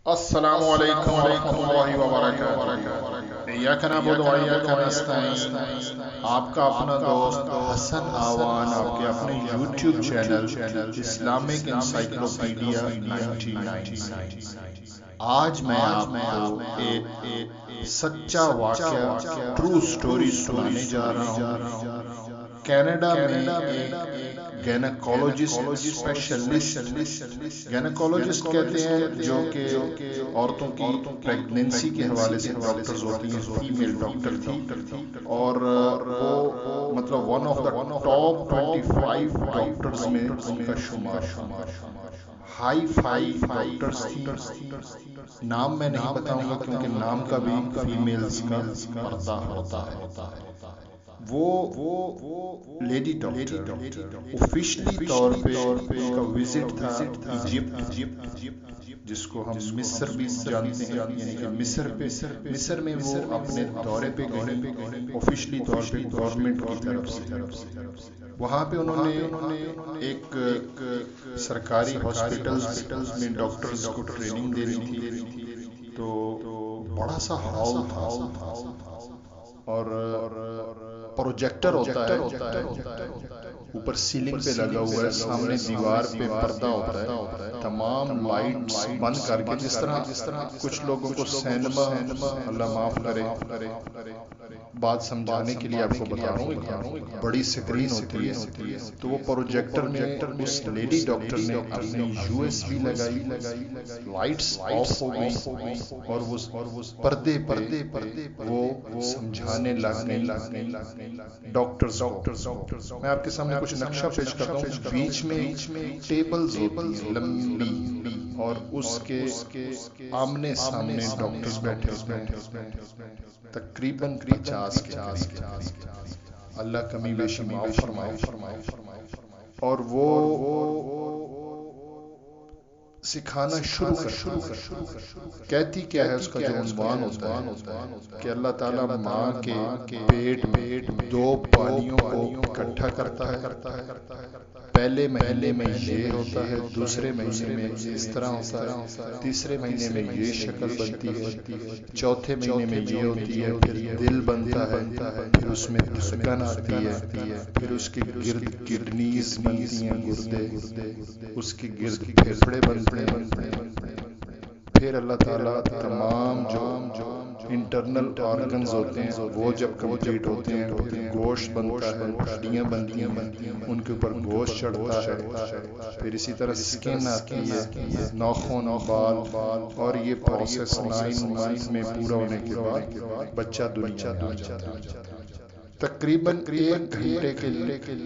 السلام علیکم ورحمۃ اللہ وبرکاتہ۔ ایاک نعبد و ایاک نستعین۔ آپ کا اپنا دوست حسن آوان آپ کے اپنے یوٹیوب چینل اسلامک انسائکلوپیڈیا 99 آج میں آپ کو ایک سچا واقعہ ٹرو سٹوری سنانے جا رہا ہوں۔ کینیڈا میں ایک گینیکولوجسٹ اسپیشلسٹ، گینیکولوجسٹ کہتے ہیں جو کہ عورتوں کی پریگنینسی کے حوالے سے ڈاکٹرز ہوتی ہیں، فیمیل ڈاکٹر تھی، اور وہ مطلب one of the top 25 doctors میں ان کا شمار، ہائی فائی ڈاکٹرز تھی۔ نام میں نہیں بتاؤں گا کیونکہ نام کا بھی فیمیلز کا پردہ ہوتا ہے۔ وہ لیڈی ڈاکٹر آفیشلی طور پہ ان کا وزٹ تھا ایجپٹ، جس کو ہم مصر بھی جانتے ہیں، یعنی کہ مصر میں وہ اپنے دورے پہ گئی آفیشلی طور پہ گورنمنٹ کی طرف سے۔ وہاں پہ انہوں نے ایک سرکاری ہاسپٹلز میں ڈاکٹرز کو ٹریننگ دینی تھی، تو بڑا سا ہال تھا اور پروجیکٹر ہوتا ہے اوپر سیلنگ پہ لگا ہوا ہے، سامنے دیوار پہ پردہ ہوتا ہے، تمام لائٹس بند کر کے، جس طرح کچھ لوگوں کو سینما، اللہ معاف کرے بات سمجھانے کے لیے آپ کو بتا رہا ہوں، بڑی سکرین ہوتی ہے، تو وہ پروجیکٹر میں اس لیڈی ڈاکٹر نے اپنی یو ایس بی لگائی، لائٹس آف ہو گئی اور وہ پردے وہ سمجھانے لگ گئی ڈاکٹرز کو۔ میں آپ کے سامنے کچھ نقشہ پیش کرتا ہوں۔ بیچ میں ٹیبلز ہوتی ہیں لمبی، اور اس کے آمنے سامنے ڈاکٹرز بیٹھے، تقریباً 50 کے قریب۔ اللہ کمی بیشی معاف فرمائے۔ اور وہ سکھانا شروع کر کہتی کیا ہے، اس کا جو عنوان ہوتا ہے کہ اللہ تعالیٰ ماں کے پیٹ میں 2 پانیوں کو اکٹھا کرتا ہے۔ پہلے مہینے میں یہ ہوتا ہے، دوسرے مہینے میں اس طرح ہوتا ہے، تیسرے مہینے میں یہ شکل بنتی ہے، چوتھے مہینے میں یہ ہوتی ہے، پھر دل بنتا ہے، پھر اس میں دھڑکن آتی ہے، پھر اس کے گرد کڈنیز بنتی ہیں، گردے، اس کے گرد پھیپھڑے بنتے ہیں، پھر اللہ تعالیٰ تمام جو انٹرنل آرگنز ہوتے ہیں وہ جب کمپلیٹ ہوتے ہیں، پھر گوشت بنتا ہے، ہڈیاں بنتی ہیں، ان کے اوپر گوشت چڑھتا ہے، پھر اسی طرح سکن آتی ہے، ناخن، بال، اور یہ پروسیس 9 منتھ میں پورا ہونے کے بعد بچہ دنیا میں آ جاتا ہے۔ تقریباً 1 گھنٹے کے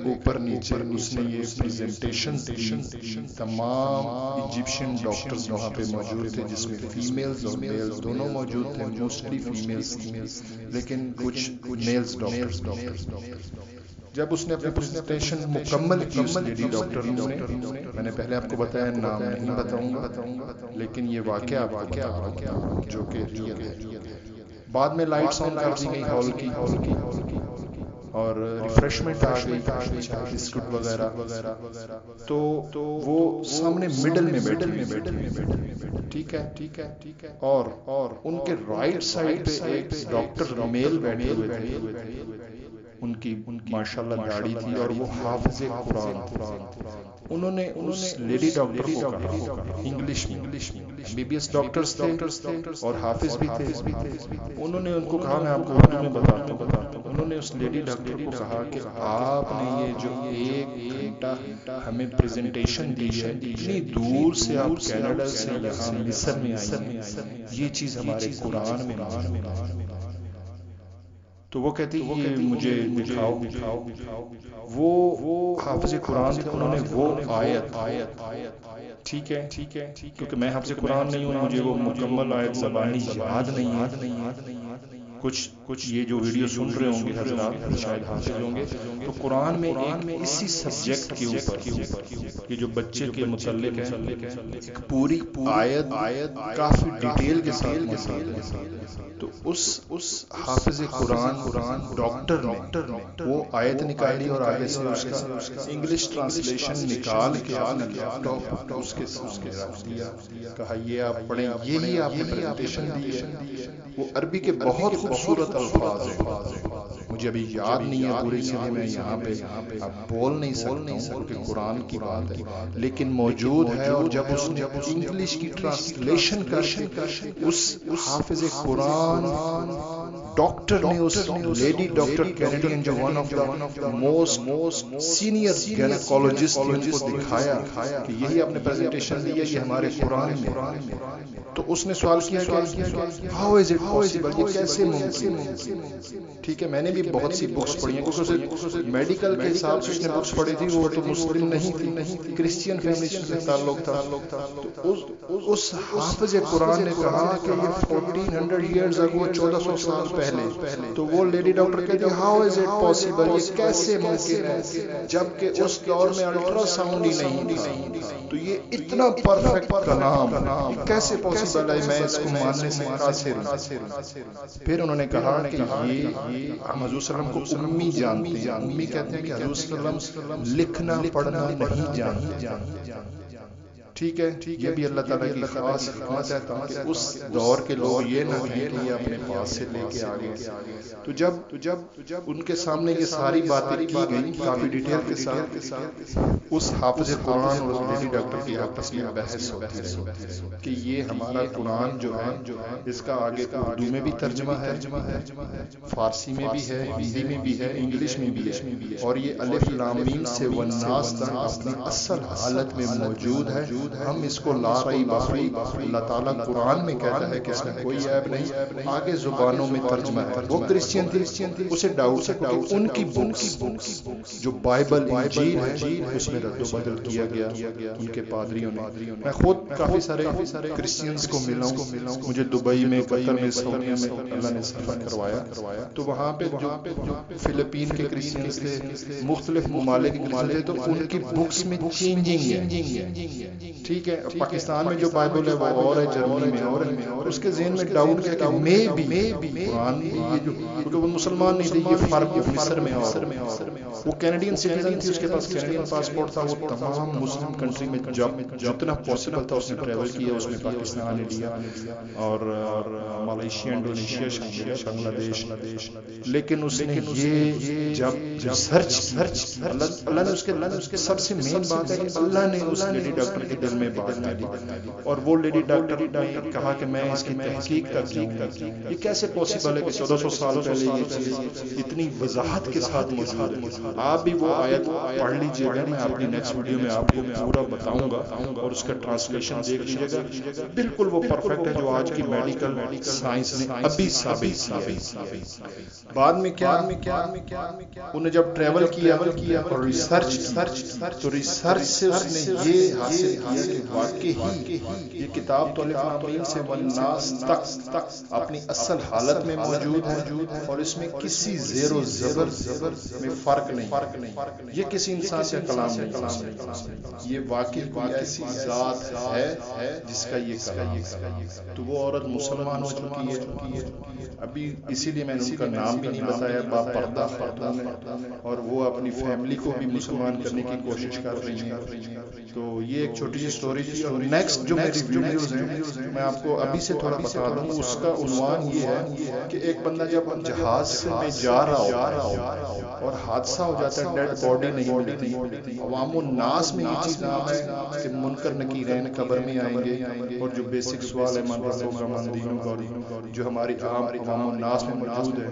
اوپر نیچے اس نے یہ پریزنٹیشن دی۔ تمام ایجپشین ڈاکٹرز وہاں پہ موجود تھے، جس میں فیمیلز اور میلز دونوں موجود تھے، موسٹلی فیمیلز تھیں لیکن کچھ میلز ڈاکٹرز۔ جب اس نے اپنی پریزنٹیشن مکمل کی اس لیڈی ڈاکٹر نے، میں نے پہلے آپ کو بتایا نام نہیں بتاؤں گا لیکن یہ واقعہ آپ کو بتا رہا ہوں جو کہ ریئل ہے۔ بعد میں لائٹس آن کر دی گئی ہال کی، اور ریفریشمنٹ آ گئی، چائے بسکٹ وغیرہ، تو وہ سامنے مڈل میں بیٹھی، ٹھیک ہے، اور ان کے رائٹ سائڈ پہ ایک ڈاکٹر میل بیٹھے ہوئے تھے، ان کی ماشاءاللہ داڑھی تھی اور وہ حافظ قرآن تھے۔ انہوں نے اس لیڈی ڈاکٹر کو کہا انگلش میں، MBBS ڈاکٹرز تھے اور حافظ بھی تھے، انہوں نے ان کو کہا، میں آپ کو اردو میں بتاتا ہوں، انہوں نے اس لیڈی ڈاکٹر کو کہا کہ آپ نے یہ جو 1 گھنٹہ ہمیں پریزنٹیشن دی ہے، اتنی دور سے آپ کینیڈا سے یہاں مصر میں آئی ہیں، یہ چیز ہمارے قرآن میں موجود ہے۔ تو وہ کہتی کہ مجھے دکھاؤ۔ وہ حافظ قرآن تھے، انہوں نے وہ آیت، ٹھیک ہے کیونکہ میں حافظ قرآن نہیں ہوں، مجھے وہ مکمل آیت زبانی یاد نہیں ہے، کچھ یہ جو ویڈیو سن رہے ہوں گے حضرات شاید حافظ ہوں گے، تو قرآن میں اسی سبجیکٹ کے اوپر یہ جو بچے کے متعلق ہے ایک پوری آیت کافی ڈیٹیل کے ساتھ موجود ہے۔ تو اس حافظ قرآن ڈاکٹر نے وہ آیت نکالی اور آگے سے اس کا انگلش ٹرانسلیشن نکال کے اپنے لیپ ٹاپ اس کے سامنے رکھ دیا، کہا یہ آپ پڑھیں، یہی آپ نے پریزنٹیشن دی ہے۔ وہ عربی کے بہت خوبصورت الفاظ ہیں، مجھے ابھی یاد نہیں ہے پورے، اس لیے میں یہاں پہ اب بول نہیں سکتا ہوں کہ قرآن کی بات ہے، لیکن موجود ہے۔ اور جب اس نے انگلش کی ٹرانسلیشن کر کے اس حافظ قرآن ڈاکٹر نے، اس لیڈی ڈاکٹر کینیڈین جو one of the most senior gynaecologist, ان کو دکھایا کہ یہی آپ نے پریزنٹیشن دی ہے، یہ ہمارے قرآن میں۔ تو اس نے سوال کیا کہ ہاؤ از اٹ پاسبل، یہ کیسے ممکن ہے؟ ٹھیک ہے، میں نے بھی بہت سی بکس پڑھی ہیں، کیونکہ میڈیکل کے حساب سے اس نے بکس پڑھی تھی، وہ تو مسلم نہیں تھی، کرسچین فیملی سے تعلق تھا۔ تو اس حافظ قرآن نے کہا کہ یہ 1400 ایئرز اگو، 1400 سال پہلے، تو وہ لیڈی ڈاکٹر کہتی ہے ہاؤ از اٹ پاسبل، یہ کیسے ممکن ہے، جبکہ اس دور میں الٹرا ساؤنڈ ہی نہیں تھا۔ تو یہ اتنا پرفیکٹ کلام کیسے پاسبل ہے، میں اس کو ماننے سے قاصر ہوں۔ پھر انہوں نے کہا کہ یہ ہم حضور صلی اللہ علیہ وسلم کو امی جانتے ہیں، امی کہتے ہیں کہ حضور صلی اللہ علیہ وسلم لکھنا پڑھنا نہیں جانتے۔ ٹھیک ہے، یہ بھی اللہ تعالیٰ کی خاص حکمت ہے تاکہ اس دور کے لوگ یہ نہ کہیں کہ یہ اپنے پاس سے لے کے آگے۔ تو جب ان کے سامنے یہ ساری باتیں کی گئیں کافی ڈیٹیل کے ساتھ، اس حافظ قرآن اور لیڈی ڈاکٹر کی آپس میں بحث ہوتی رہی کہ یہ ہمارا قرآن جو ہے اس کا آگے اردو میں بھی ترجمہ ہے، فارسی میں بھی ہے، ہندی میں بھی ہے، انگلش میں بھی ہے، اور یہ الف لام میم سے والناس تک اپنی اصل حالت میں موجود ہے۔ ہم اس کو لا ریب فیہ، اللہ تعالیٰ قرآن میں کہتا ہے کہ اس میں کوئی عیب نہیں، آگے زبانوں میں ترجمہ ہے۔ وہ کرسچین تھی، اسے ڈاؤٹ تھا کہ ان کی بکس جو بائبل انجیل ہے اس میں رد و بدل کیا گیا ان کے پادریوں نے۔ میں خود کافی سارے کرسچینز کو ملا ہوں، مجھے دبئی میں، قطر میں، سعودیہ میں اللہ نے سفر کروایا، تو وہاں پہ جو فلپین کے کرسچینز تھے، مختلف ممالک کے کرسچین تھے، تو ان کی بکس میں چینجنگ ہے۔ ٹھیک ہے، پاکستان میں جو بائبل ہے وہ اور ہے، جرمنی میں اور ہے، اس کے ذہن میں ڈاؤٹ کیا کہ میں بھی قرآن یہ جو، کیونکہ وہ مسلمان نہیں تھے، یہ فرق مصر میں اور وہ کینیڈین سٹیزن تھی، اس کے پاس کینیڈین پاسپورٹ تھا، وہ تمام مسلم کنٹری میں جتنا پاسبل تھا اس نے ٹریول کیا، اس میں پاکستان، انڈیا اور ملائیشیا، انڈونیشیا شامل ہے، بنگلہ دیش، لیکن اس نے یہ جب ریسرچ اللہ نے اس کے سب سے مین بات ہے کہ اللہ نے اس لیڈی ڈاکٹر کے دل میں بات ڈالی، اور وہ لیڈی ڈاکٹر نے کہا کہ میں اس کی تحقیق تک جاؤں گا، یہ کیسے پاسبل ہے کہ 1400 سال پہلے یہ چیز اتنی وضاحت کے ساتھ موجود ہے۔ آپ بھی وہ آیت پڑھ لیجئے گا، میں اپنی نیکسٹ ویڈیو میں آپ کو پورا بتاؤں گا، اور اس کا ٹرانسلیشن دیکھ لیجئے گا، بالکل وہ پرفیکٹ ہے جو آج کی میڈیکل سائنس نے ابھی ثابت کیا ہے۔ بعد میں کیا انہیں جب ٹریول کیا اور ریسرچ، تو ریسرچ سے اس نے یہ حاصل کیا کہ واقعی یہ کتاب تو الف لام میم سے والناس تک اپنی اصل حالت میں موجود ہے، اور اس میں کسی زیر و زبر میں فرق نہیں، یہ کسی انسان کا کلام نہیں، یہ واقعی کوئی ایسی ذات ہے جس کا یہ کلام ہے۔ تو وہ عورت مسلمان ہو چکی ہے ابھی، اسی لیے میں نے ان کا نام بھی نہیں بتایا، با پردہ خاتون ہے، اور وہ اپنی فیملی کو بھی مسلمان کرنے کی کوشش کر رہی ہیں۔ تو یہ ایک چھوٹی سی سٹوری تھی، اور نیکسٹ جو میری ویڈیوز ہیں میں آپ کو ابھی سے تھوڑا بتا دوں، اس کا عنوان یہ ہے کہ ایک بندہ جب جہاز سے میں جا رہا ہو اور حادثہ ہو جاتا ہے، ڈیڈ باڈی نہیں ملتی، عوام الناس میں یہ چیز عام ہے کہ منکر نکیرین قبر میں آئیں گے، اور جو بیسک سوال ہے من ربک من دینک، اور جو ہماری عوام الناس میں موجود ہے،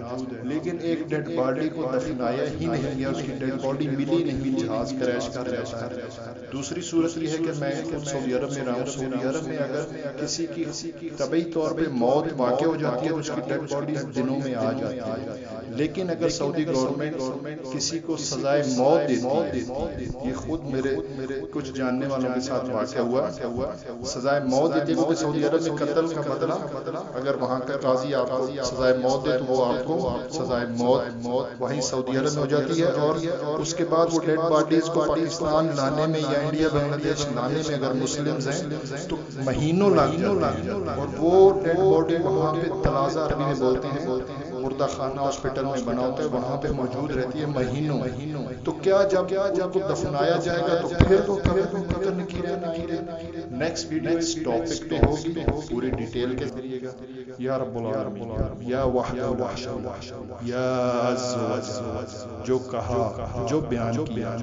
لیکن ایک ڈیڈ باڈی کو دفنایا ہی نہیں گیا، اس کی ڈیڈ باڈی ملی نہیں، جہاز کریش کر جاتا ہے۔ دوسری صورت یہ ہے کہ میں سعودی عرب میں رہا ہوں، سعودی عرب میں اگر کسی کی طبعی طور پہ موت واقع ہو جاتی ہے تو اس کی ڈیڈ باڈی دنوں میں آ جاتی ہے، لیکن اگر سعودی گورنمنٹ کسی کو سزائے موت دیتی ہے، یہ خود میرے کچھ جاننے والوں کے ساتھ واقع ہوا، سزائے موت دیتی ہے، کیونکہ سعودی عرب میں قتل کا بدلہ اگر وہاں کا قاضی آپ کو سزائے موت دے تو وہ آپ کو سزائے موت وہیں سعودی عرب میں ہو جاتی ہے، اور اس کے بعد وہ ڈیڈ باڈیز کو پاکستان لانے میں یا انڈیا بنگلہ دیش لانے میں اگر مسلمز ہیں تو مہینوں لگ جاتے ہیں، اور وہ ڈیڈ باڈی وہاں پہ تلازہ عربی میں بولتے ہیں مردہ خانہ ہاسپٹل میں بنا ہوتا ہے وہاں پہ موجود رہتی ہے مہینوں. تو کیا جب ان کو دفنایا جائے گا تو پھر تو قطر نکیرے. نیکسٹ ویڈیو اس ٹاپک پہ ہوگی پوری ڈیٹیل کے ذریعے گا. یا رب العالمین یا وحدہ لا شریک یا عز وجل، جو کہا جو بیان کیا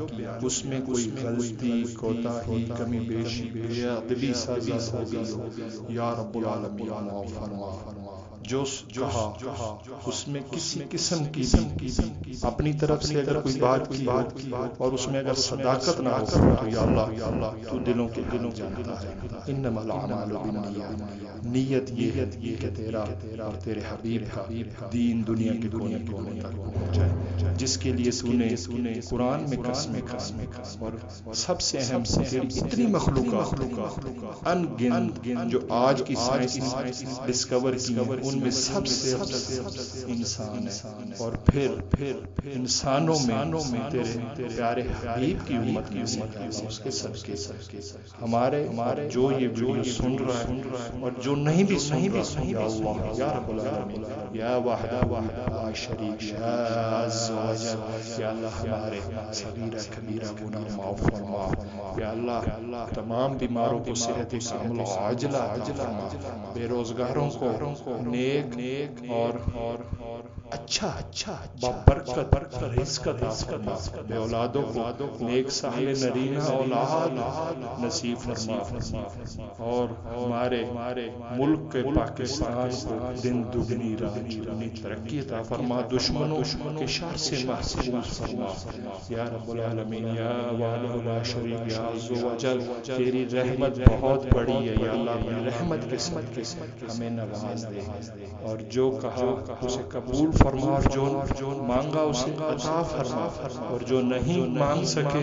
اس میں کوئی غلطی کوتاہی کمی بیشی بے عقلی سازی ہو یا رب العالمین معاف فرما. جو کہا اس میں کسی قسم کی اپنی طرف سے اگر کوئی بات کی اور اس میں اگر صداقت نہ ہو تو یا اللہ تو دلوں کے جانتا ہے. انما الاعمال بالنیات، نیت یہ ہے کہ تیرا اور تیرے حبیب کا دین دنیا کے کونے کونے تک پہنچائے، جس کے لیے تو نے قرآن میں قسمیں اور سب سے اہم تیری اتنی مخلوقات ان گن جو آج کی سائنس ڈسکور کی ان میں سب سے افضل انسان ہے، اور پھر انسانوں میں تیرے پیارے حبیب کی امت اس کے صدقے ہمارے جو یہ ویڈیو سن رہا ہے اور جو نہیں بھی یا اللہ یا رب العالمین یا واحد لا شریک یا عز وجل، یا اللہ ہمارے صغیرہ کبیرہ گناہ معاف فرما. یا اللہ تمام بیماروں کو صحت کاملہ عاجلہ عطا فرما، بے روزگاروں کو نیک اور اچھا بابرکت رزق عطا فرما، بے اولادوں کو نیک سہل نرینہ اولاد نصیب فرما، اور ہمارے ملک کے پاکستان کو دن دگنی رات چگنی ترقی عطا فرما، دشمنوں کے شر سے محفوظ فرما. یا رب العالمین یا وحدہ لا شریک یا عز وجل، تیری رحمت بہت بڑی ہے یا اللہ، اپنی رحمت کے صدقے ہمیں نواز دے، اور جو کہا اسے قبول فرما، اور جو مانگا اسے عطا فرما، اور جو نہیں مانگ سکے